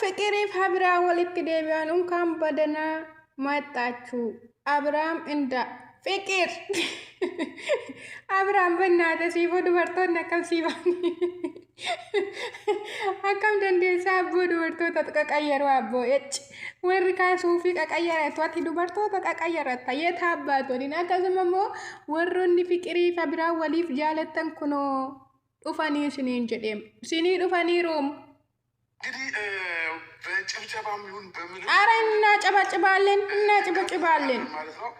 ፍቅሪፍ አብርሃም ወልት ደቢያን እንኳን በደህና መጣችሁ። አብርሃም እንዳ ፍቅር አብርሃም በእናትህ ሲፎ ዱበርቶን ነቀም ሲባን አከም ደንዴሳ አቦ ዱበርቶታ ተቀቀየሩ አቦ እጭ ወርካ ሱፊ ቀቀየረቷ ዱበርቶታ ቀቀየረታ የታባቶኒ አከዘመሞ ወሮኒ ፍቅሪፍ አብርሃም ወሊፍ ጃለተን ኩኖ ዱፋኒ ሲኒን ጀዴም ሲኒ ዱፋኒ ሮም በጭብጨባም ይሁን በምን አረ እናጨባጭባለን ማለት ነው።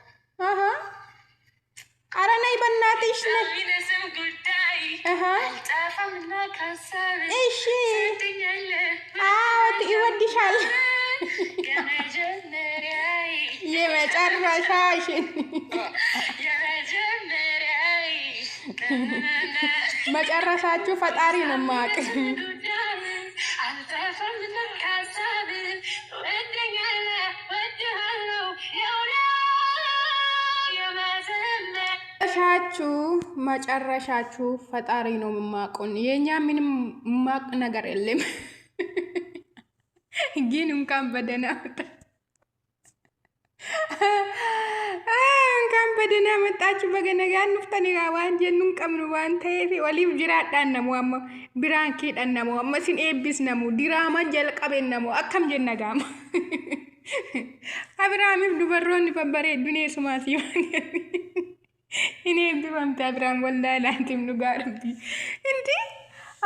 አሃ አረ ነይ በእናትሽ ነይ እሺ አዎ ይወድሻል የመጨረሻሽን መጨረሻችሁ ፈጣሪ ነው ማቅ መጨረሻችሁ ፈጣሪ ነው ማቆን የኛ ምንም ማቅ ነገር የለም ግን እንኳን በደህና መጣችሁ በገነጋን ንፍተኒ ጋዋን ጀኑን ቀምኑ ዋን ተይፊ ወሊፍ ጅራዳን ነሙ አማ ብራንኪ ደነሙ አማ ሲን ኤቢስ ነሙ ዲራማ ጀልቀበን ነሙ አከም ጀነጋማ አብርሃም ዱበሮን ፈበሬ ዱኔ ሱማሲ እኔ ቢባምታ አብርሃም ወላሂ ላንቲም ንጋርቢ እንዴ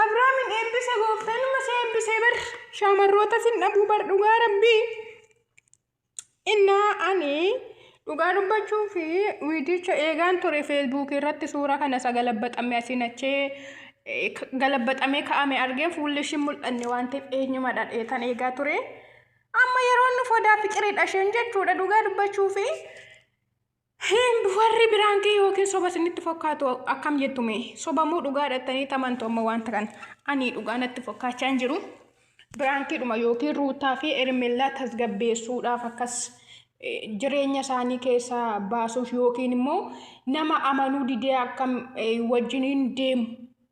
አብርሃምን ኤቢሰ ጎፍተን መሰብ ሰበር ሻመሮታ ሲነቡ በር ንጋርቢ እና አኔ ንጋርባችሁ ፊ ዊዲቾ ኤጋን ቶሬ ፌስቡክ ይራት ሱራ ከነ ሰገለበጠም ያሲነቼ ገለበጠሜ ከአሜ አርገን ፉልሽ ሙልጠኔ ዋንቴ ኤኝ ማዳን ኤታን ኤጋ ቶሬ አማ የሮን ፎዳ ፍቅሬ ዳሸንጀቹ ንጋርባችሁ ፊ warri biraanki yookiin soba sinitti fakkaatu akkam jettume sobamuu dhugaa dhattanii tamantu amma waan ta'an ani dhugaa natti fakkaachaa hin jiru biraanki dhuma yookiin ruutaa fi ermellaa tasgabbeessuudhaaf akkas jireenya isaanii keessaa baasuuf yookiin immoo nama amanuu didee akkam wajjiniin deemu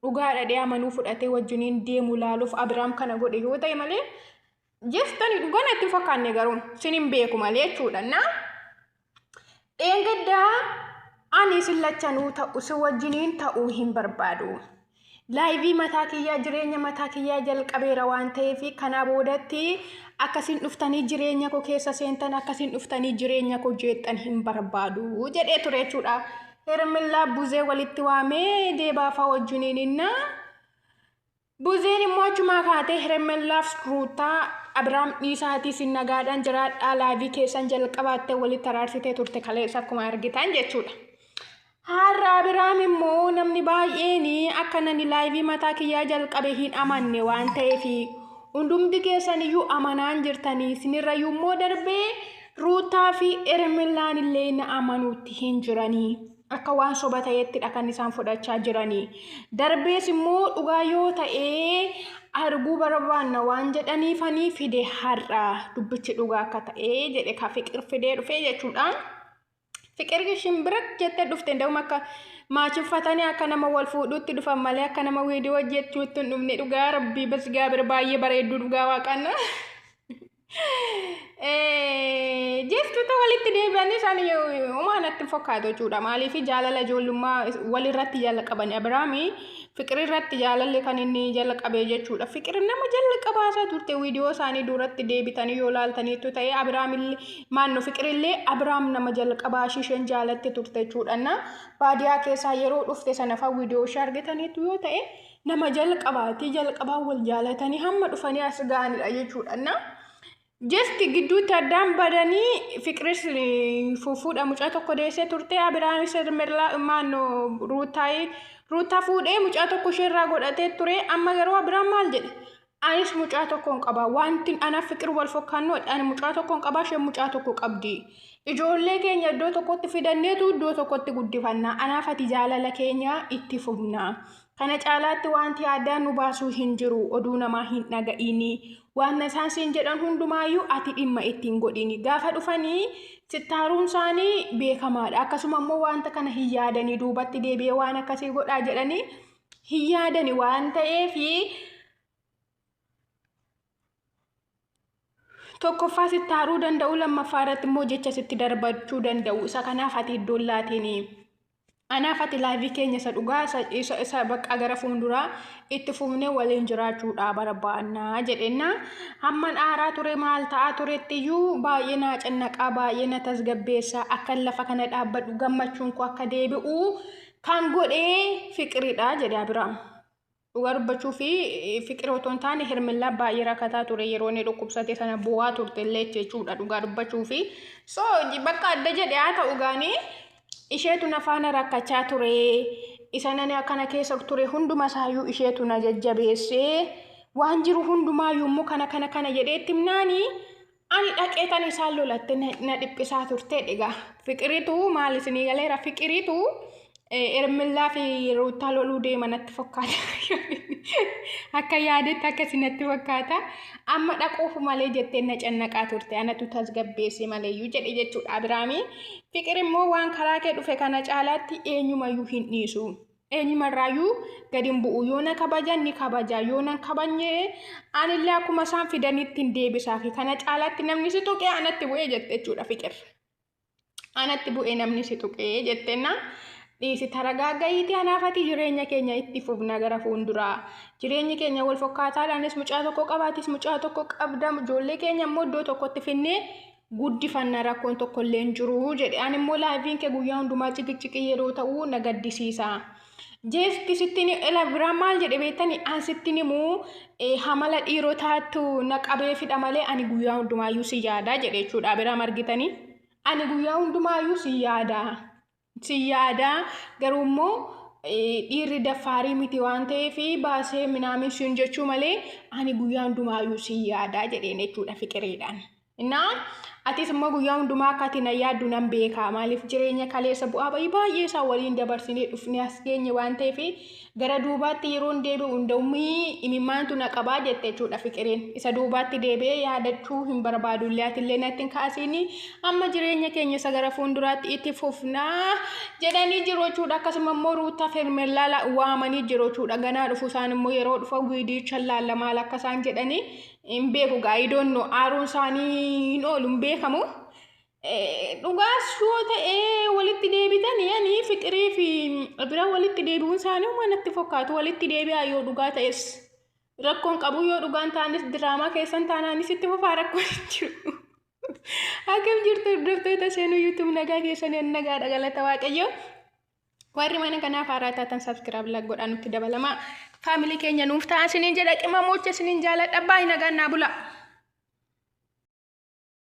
dhugaa dhadhee amanuu fudhatee wajjiniin deemu laaluuf Abrahaam kana godhe yoo ta'e malee jettanii dhugaa natti fakkaanne garuun sinin beeku malee jechuudha na engada ani sillachanu ta'u wajjiniin ta'uu hin barbaadu laayivi mataa kiyyaa jireenya mataa kiyyaa jalqabeera waan ta'eef kana boodatti akkasin dhuftanii jireenya ko keessa seentan akkasin dhuftanii jireenya ko jeettan hin barbaadu jedhee ture jechuudha hermilla buzee walitti waamee deebaafa wajjiniinna buzeen immoo achuma kaatee hermillaaf ruutaa Abrahaam isaati sinnagaadhaan jiraadhaa laabii keessan jalqabaatte walitti araarsitee turte kaleessa akkuma argitan jechuudha. Har'a Abrahaam immoo namni baay'een akka nani laabii mataa kiyyaa jalqabe hin amanne waan ta'eef hundumti keessan iyyuu amanaan jirtanii sinirra immoo darbee ruutaa fi ermillaan illee na amanuutti hin jiranii. Akka waan soba ta'eetti kan isaan fudhachaa jiranii. Darbees immoo dhugaa yoo ta'ee arguu barbaanna waan jedhaniifanii fide har'a dubbichi dhugaa akka ta'ee jedhe ka fiqir fidee dhufee jechuudha. Fiqir shimbira jette dhufte ndawum akka maachiffatanii akka nama wal fuudhutti dhufan malee akka nama wiidiyoo hojjechuutti hin dhufne dhugaa rabbii bas gaabir baay'ee bareedduu dhugaa waaqanna. Jestu to walitti deebi'anii isaan umaanatti fakkaatu jechuudha. Maaliif jaalala ijoollummaa walirratti jalqaban Abrahaam fiqir irratti jaalalli kan inni jalqabee jechuudha. Fiqir nama jalqabaasaa turte wiidiyoo isaanii duratti deebitanii yoo laaltaniitu ta'ee Abrahaam maanno fiqir illee Abrahaam nama jalqabaa isheen jaalatte turte jechuudha. Baadiyaa keessaa yeroo dhufte sana fa wiidiyoo ishee argitaniitu yoo ta'e nama jalqabaa wal jaalatanii hamma dhufanii as ga'anidha jechuudha. Jesti gidduutti addaan badanii fiqiris fuudhaa mucaa tokko deessee turte Abrahaam sirmerlaa maanno ruutaa fuudhee mucaa tokko isheerraa godhatee ture amma garuu Abrahaam maal jedhe anis mucaa tokkoon qaba wanti ana fiqir wal fakkaannu ani mucaa tokkoon qaba isheen mucaa tokko qabdi ijoollee keenya iddoo tokkotti fidanneetu iddoo tokkotti guddifanna anaaf ati jaalala keenya itti fufna kana caalaatti wanti addaan nu baasuu hin jiru oduu namaa hin dhaga'iini waan isaan siin jedhan hundumaayyuu ati dhimma ittiin godhini gaafa dhufanii sittaaruun isaanii beekamaadha akkasuma immoo wanta kana hin yaadanii duubatti deebi'ee waan akkasii godhaa jedhanii hin yaadani waan ta'eef tokkoffaa sitti haaruu danda'u lammaffaa irratti immoo jecha sitti darbachuu danda'u isa kanaaf ati iddoon laatiin anaaf ati laayivii keenya isa dhugaa isa bakka gara fuulduraa itti fufnee waliin jiraachuudhaa barbaannaa jedheenna hamman aaraa ture maal ta'aa turettiyyuu baay'ee na cannaqaa baay'ee na tasgabbeessa akka lafa kana dhaabbadhu gammachuun koo akka deebi'u kan godhee fiqiridha jedhe Abiraam. Dhugaa dubbachuu fi fiqira otoo hin taane Hermellaa baay'ee rakkataa ture yeroo inni dhukkubsate sana bu'aa turte illee jechuudha dhugaa dubbachuu fi so bakka adda jedhe haa ta'u gaanii isheetu na faana rakkachaa ture isa nani akkana keessa ture hunduma isaayyuu isheetu na jajjabeessee waan jiru hundumaayyuu immoo kana jedheetti himnaanii ani dhaqeetan isaan lolatte na dhiphisaa turte dhigaa fiqiritu maal isinii galeera fiqiritu Hermellaa fi Ruutaa loluu deemanatti fakkaata akka yaadetti akkasinatti fakkaata amma dhaquuf malee jettee na cannaqaa turte anatu tasgabbeesse maleeyyuu jedhe jechuudha Abiraami fiqir immoo waan karaa kee dhufe kana caalaatti eenyumayyuu hin dhiisu eenyumarraayyuu gadi hin bu'u yoo na kabajan ni kabaja yoo na kabanye anillee akkuma isaan fidanitti hin deebisaa fi kana caalaatti namni si tuqee anatti bu'ee jette jechuudha fiqir anatti bu'ee namni si tuqee jettenna dhiisi taragaaggayiitii anaafati jireenya keenya itti fufna gara fuulduraa jireenyi keenya wal fakkaataadhaanis mucaa tokko qabaatis mucaa tokko qabda ijoollee keenya immoo iddoo tokkotti finnee guddifanna rakkoon tokko illee hin jiru jedhe ani immoo laayiviin kee guyyaa hundumaa ciqiciqii yeroo ta'u na gaddisiisa jeefti sittiin ela biraa maal jedhe beektanii an sittiin immoo hamala dhiirotaattu na qabee fidha malee ani guyyaa hundumaayyuu si yaada jedhe jechuudha biraa margitanii ani guyyaa hundumaayyuu si yaada garuu immoo dhiirri daffaarii miti waan ta'eef baasee minaamin sun jechuu malee ani guyyaa hundumaayyuu si yaada jedheen jechuudha fiqiriidhaan. Innaa atis immoo guyyaa hundumaa akka ati na yaaddu nan beekaa maaliif jireenya kaleessa bu'aa baay'ee isaa waliin dabarsinee dhufnee as geenye waan ta'eef gara duubaatti yeroo deebi'u hundaa'ummii imimmaantu na qabaa jette jechuudha fiqiriin isa duubaatti deebi'ee yaadachuu hin barbaadu illee atillee natti hin kaasiini amma jireenya keenya isa gara fuulduraatti itti fufnaa jedhanii jiru jechuudha akkasuma immoo Ruutaa fi Hermellaa waamanii jiru jechuudha ganaa dhufu isaan immoo yeroo dhufa wiidicha laalla maal akka isaan jedhanii hin beeku gaayidoonnoo aaruun isaanii hin oolu hin beekamu dhugaas yoo ta'ee walitti deebitanii ani fiqirii fi bira walitti deebi'uun isaanii manatti fakkaatu walitti deebi'aa yoo dhugaa ta'es rakkoon qabu yoo dhugaan taanis diraamaa keessan taanaanis itti fufaa rakkoon jiru akkam jirtu hordoftoota seenuu YouTube nagaa keessanii nagaadha galata waaqayyo warri mana kanaaf haaraa taatan subscribe godhaa nutti dabalama faamilii keenya nuuf ta'aa isiniin jedha qimamocha isiniin jaaladha baay'ee nagaan naa bula.